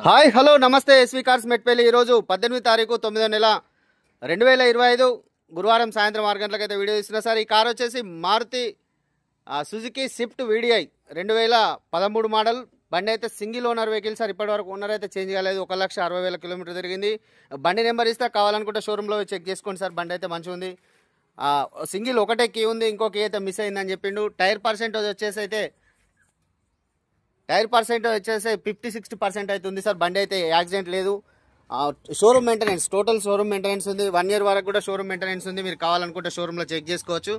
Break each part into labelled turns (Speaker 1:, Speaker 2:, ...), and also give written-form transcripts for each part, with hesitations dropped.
Speaker 1: Hi hello నమస్తే SV cars Metpalli. ఈరోజు 18 తారీఖు 9వ నెల 2025 గురువారం సాయంత్రం 6 గంటలకైతే వీడియో ఇస్తున్నా సార్. ఈ కార్ వచ్చేసి Maruti Suzuki Swift VDI 2013 model. బండి అయితే సింగిల్ ఓనర్ వెహికల్ సార్. ఇప్పటివరకు ఓనర్ అయితే చేంజ్ కాలేదు. 1,60,000 కిలోమీటర్ తిరిగింది. బండి నెంబర్ ఇస్తే కావాలనుకుంటే షోరూంలో చెక్ చేసుకోండి సార్. బండి అయితే మంచిగా ఉంది. సింగిల్ ఒకటే కీ ఉంది, ఇంకో కీ అయితే మిస్ అయిందని చెప్పిండు. టైర్ పర్సెంటేజ్ వచ్చేసి 50-60% అయితే ఉంది సార్. బండి అయితే యాక్సిడెంట్ లేదు. Showroom maintenance, total showroom maintenance ఉంది. 1 ఇయర్ వరకు కూడా షోరూమ్ మెయింటెనెన్స్ ఉంది. మీరు కావాలనుకుంటే షోరూంలో చెక్ చేసుకోవచ్చు.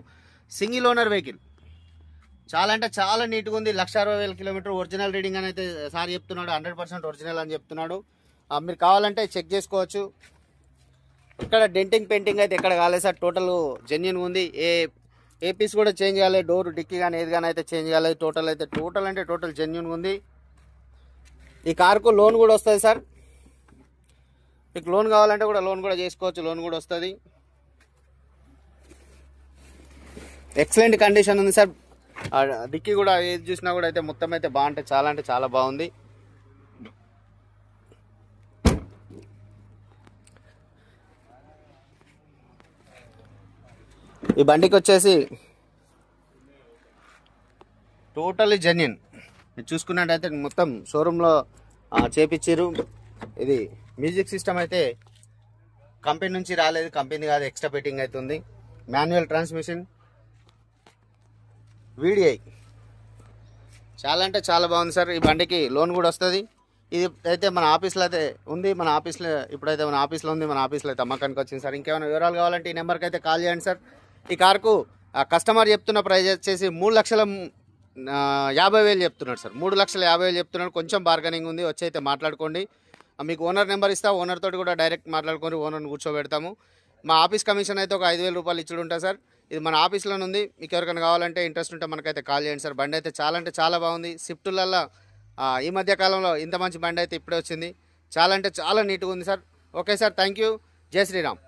Speaker 1: సింగిల్ ఓనర్ వెహికల్, చాలా అంటే చాలా నీట్గా ఉంది. 1,60,000 కిలోమీటర్ ఒరిజినల్ రీడింగ్ అని అయితే సార్ చెప్తున్నాడు. 100% ఒరిజినల్ అని చెప్తున్నాడు. మీరు కావాలంటే చెక్ చేసుకోవచ్చు. ఇక్కడ డెంటింగ్ పెయింటింగ్ అయితే ఎక్కడ కాలేదు సార్. టోటల్ జెన్యున్గా ఉంది. ఏ పీస్ కూడా చేంజ్ కాలేదు. డోర్ డిక్కీ కానీ ఏది కానీ అయితే చేంజ్ కాలేదు. టోటల్ జెన్యున్గా ఉంది. ఈ కార్కు లోన్ కూడా వస్తుంది సార్. మీకు లోన్ కావాలంటే కూడా లోన్ కూడా చేసుకోవచ్చు. లోన్ కూడా వస్తుంది. ఎక్సలెంట్ కండిషన్ ఉంది సార్. డిక్కీ కూడా ఏది చూసినా కూడా అయితే మొత్తం అయితే బాగుంటుంది. చాలా అంటే చాలా బాగుంది. ఈ బండికి వచ్చేసి టోటల్లీ జెన్యున్. మీరు చూసుకున్నట్టయితే మొత్తం షోరూంలో చేపించారు. ఇది మ్యూజిక్ సిస్టమ్ అయితే కంపెనీ నుంచి రాలేదు, కంపెనీ కాదు, ఎక్స్ట్రా ఫిట్టింగ్ అవుతుంది. మాన్యువల్ ట్రాన్స్మిషన్ వీడిఐ చాలా అంటే చాలా బాగుంది సార్. ఈ బండికి లోన్ కూడా వస్తుంది. ఇది అయితే మన ఆఫీస్లో అయితే ఉంది. మన ఆఫీస్లో ఉంది. మన ఆఫీస్లో అయితే అమ్మకానికి వచ్చింది సార్. ఇంకేమైనా వివరాలు కావాలంటే ఈ నెంబర్కి అయితే కాల్ చేయండి సార్. ఈ కార్కు కస్టమర్ చెప్తున్న ప్రైస్ వచ్చేసి 3,50,000 చెప్తున్నాడు సార్. 3,50,000 చెప్తున్నాడు. కొంచెం బార్గెనింగ్ ఉంది. వచ్చి అయితే మాట్లాడుకోండి. మీకు ఓనర్ నెంబర్ ఇస్తా. ఓనర్ తోటి కూడా డైరెక్ట్ మాట్లాడుకొని ఓనర్ని కూర్చోబెడతాము. మా ఆఫీస్ కమిషన్ అయితే ఒక 5,000 రూపాయలు ఇచ్చుడు ఉంటుంది సార్. ఇది మన ఆఫీస్లోనే ఉంది. మీకు ఎవరికైనా కావాలంటే ఇంట్రెస్ట్ ఉంటే మనకైతే కాల్ చేయండి సార్. బండి అయితే చాలా అంటే చాలా బాగుంది. స్విఫ్ట్లల్లో ఈ మధ్య కాలంలో ఇంత మంచి బండి అయితే ఇప్పుడే వచ్చింది. చాలా అంటే చాలా నీట్గా ఉంది sir. Okay sir, thank you. జై శ్రీరామ్.